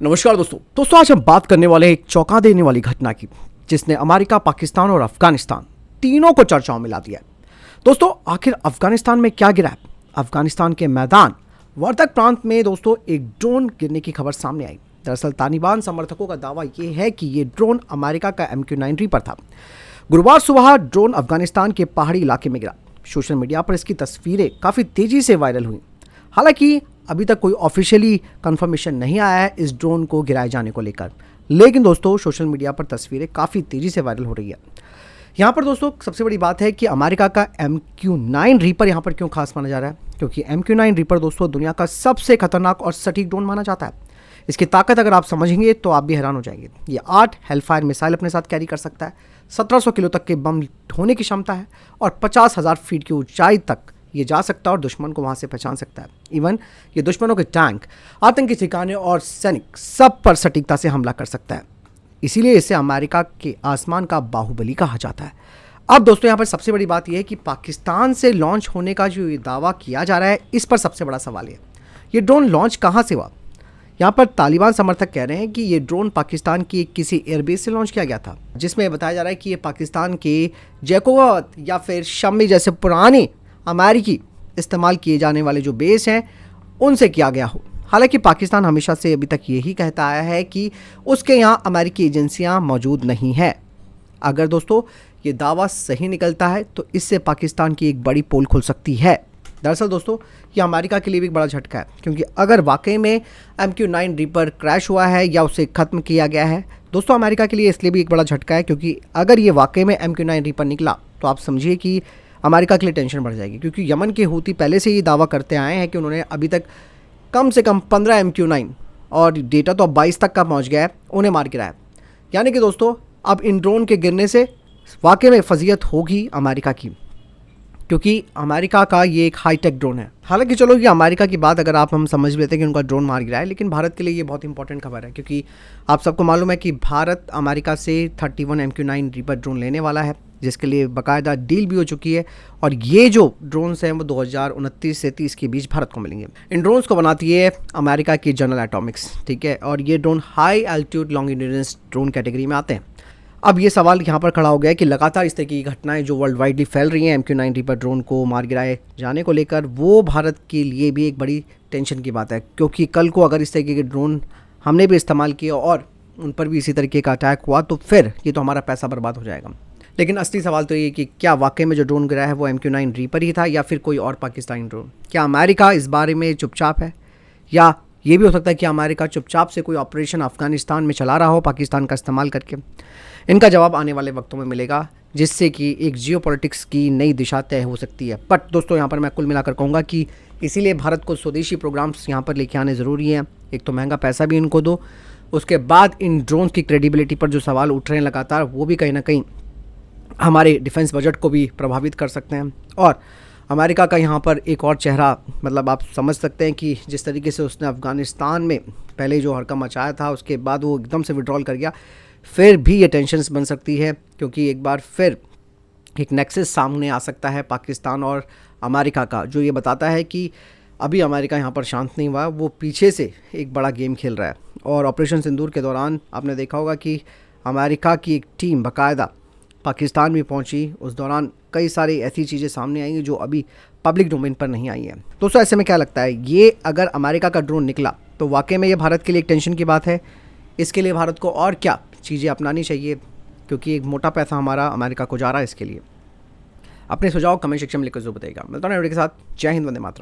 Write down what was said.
नमस्कार दोस्तों आज हम बात करने वाले हैं एक चौंका देने वाली घटना की, जिसने अमेरिका, पाकिस्तान और अफगानिस्तान तीनों को चर्चाओं में ला दिया है। दोस्तों आखिर अफगानिस्तान में क्या गिरा है? अफगानिस्तान के मैदान वर्दक प्रांत में दोस्तों एक ड्रोन गिरने की खबर सामने आई। दरअसल तालिबान समर्थकों का दावा यह है कि ये ड्रोन अमेरिका का MQ-9 रीपर था। गुरुवार सुबह ड्रोन अफगानिस्तान के पहाड़ी इलाके में गिरा। सोशल मीडिया पर इसकी तस्वीरें काफ़ी तेज़ी से वायरल हुई। हालांकि अभी तक कोई ऑफिशियली कंफर्मेशन नहीं आया है इस ड्रोन को गिराए जाने को लेकर, लेकिन दोस्तों सोशल मीडिया पर तस्वीरें काफ़ी तेज़ी से वायरल हो रही है। यहाँ पर दोस्तों सबसे बड़ी बात है कि अमेरिका का MQ-9 रीपर यहाँ पर क्यों खास माना जा रहा है, क्योंकि MQ-9 रीपर दोस्तों दुनिया का सबसे खतरनाक और सटीक ड्रोन माना जाता है। इसकी ताकत अगर आप समझेंगे तो आप भी हैरान हो जाएंगे। ये 8 हेलफायर मिसाइल अपने साथ कैरी कर सकता है, 1700 किलो तक के बम ढोने की क्षमता है और 50,000 फीट की ऊंचाई तक ये जा सकता है और दुश्मन को वहाँ से पहचान सकता है। इवन ये दुश्मनों के टैंक, आतंकी ठिकाने और सैनिक सब पर सटीकता से हमला कर सकता है। इसीलिए इसे अमेरिका के आसमान का बाहुबली कहा जाता है। अब दोस्तों यहाँ पर सबसे बड़ी बात यह है कि पाकिस्तान से लॉन्च होने का जो ये दावा किया जा रहा है, इस पर सबसे बड़ा सवाल है ये ड्रोन लॉन्च कहाँ से हुआ। यहाँ पर तालिबान समर्थक कह रहे हैं कि ये ड्रोन पाकिस्तान की किसी एयरबेस से लॉन्च किया गया था, जिसमें बताया जा रहा है कि ये पाकिस्तान के जैकोवा या फिर शम्मी जैसे पुराने अमेरिकी इस्तेमाल किए जाने वाले जो बेस हैं उनसे किया गया हो। हालांकि पाकिस्तान हमेशा से अभी तक यही कहता आया है कि उसके यहाँ अमेरिकी एजेंसियां मौजूद नहीं हैं। अगर दोस्तों ये दावा सही निकलता है तो इससे पाकिस्तान की एक बड़ी पोल खुल सकती है। दरअसल दोस्तों ये अमेरिका के लिए भी एक बड़ा झटका है, क्योंकि अगर वाकई में MQ-9 रीपर क्रैश हुआ है या उसे ख़त्म किया गया है, दोस्तों अमेरिका के लिए इसलिए भी एक बड़ा झटका है क्योंकि अगर ये वाकई में MQ-9 रीपर निकला तो आप समझिए कि अमेरिका के लिए टेंशन बढ़ जाएगी। क्योंकि यमन के हूती पहले से ये दावा करते आए हैं कि उन्होंने अभी तक कम से कम 15 MQ-9 और डेटा तो अब 22 तक का पहुंच गया है, उन्हें मार गिराया। यानी कि दोस्तों अब इन ड्रोन के गिरने से वाकई में फजीयत होगी अमेरिका की, क्योंकि अमेरिका का ये एक हाईटेक ड्रोन है। हालांकि चलो ये अमेरिका की बात अगर हम समझ लेते हैं कि उनका ड्रोन मार गिरा है, लेकिन भारत के लिए ये बहुत इंपॉर्टेंट खबर है, क्योंकि आप सबको मालूम है कि भारत अमेरिका से 31 MQ-9 रीपर ड्रोन लेने वाला है, जिसके लिए बाकायदा डील भी हो चुकी है। और ये जो ड्रोन्स हैं वो 2029 से 30 के बीच भारत को मिलेंगे। इन ड्रोन्स को बनाती है अमेरिका की जनरल एटॉमिक्स, ठीक है, और ये drone high altitude long endurance drone category में आते हैं। अब ये सवाल यहाँ पर खड़ा हो गया है कि लगातार इस तरह की घटनाएं जो वर्ल्ड वाइडली फैल रही हैं MQ-9 रीपर ड्रोन को मार गिराए जाने को लेकर, वो भारत के लिए भी एक बड़ी टेंशन की बात है। क्योंकि कल को अगर इस तरीके के ड्रोन हमने भी इस्तेमाल किया और उन पर भी इसी तरीके का अटैक हुआ तो फिर ये तो हमारा पैसा बर्बाद हो जाएगा। लेकिन असली सवाल तो ये कि क्या वाकई में जो ड्रोन गिरा है वो MQ-9 रीपर ही था या फिर कोई और पाकिस्तानी ड्रोन? क्या अमेरिका इस बारे में चुपचाप है, या ये भी हो सकता है कि अमेरिका चुपचाप से कोई ऑपरेशन अफगानिस्तान में चला रहा हो पाकिस्तान का इस्तेमाल करके? इनका जवाब आने वाले वक्तों में मिलेगा, जिससे कि एक जियोपॉलिटिक्स की नई दिशा तय हो सकती है। बट दोस्तों यहाँ पर मैं कुल मिलाकर कहूँगा कि इसीलिए भारत को स्वदेशी प्रोग्राम्स यहाँ पर लेके आने ज़रूरी हैं। एक तो महंगा पैसा भी इनको दो, उसके बाद इन ड्रोन्स की क्रेडिबिलिटी पर जो सवाल उठ रहे हैं लगातार, वो भी कहीं ना कहीं हमारे डिफेंस बजट को भी प्रभावित कर सकते हैं। और अमेरिका का यहाँ पर एक और चेहरा, मतलब आप समझ सकते हैं कि जिस तरीके से उसने अफ़गानिस्तान में पहले जो हड़कंप मचाया था, उसके बाद वो एकदम से विड्रॉल कर गया, फिर भी ये टेंशन्स बन सकती है, क्योंकि एक बार फिर एक नेक्सस सामने आ सकता है पाकिस्तान और अमेरिका का, जो ये बताता है कि अभी अमेरिका यहाँ पर शांत नहीं हुआ, वो पीछे से एक बड़ा गेम खेल रहा है। और ऑपरेशन सिंदूर के दौरान आपने देखा होगा कि अमेरिका की एक टीम बाकायदा पाकिस्तान में पहुंची। उस दौरान कई सारी ऐसी चीज़ें सामने आई जो अभी पब्लिक डोमेन पर नहीं आई हैं। दोस्तों ऐसे में क्या लगता है, ये अगर अमेरिका का ड्रोन निकला तो वाकई में ये भारत के लिए एक टेंशन की बात है। इसके लिए भारत को और क्या चीज़ें अपनानी चाहिए, क्योंकि एक मोटा पैसा हमारा अमेरिका को जा रहा है। इसके लिए अपने सुझाव कमेंट सेक्शन में लिखकर जरूर बताइएगा। मिलता हूं वीडियो के साथ। जय हिंद, वंदे मातरम।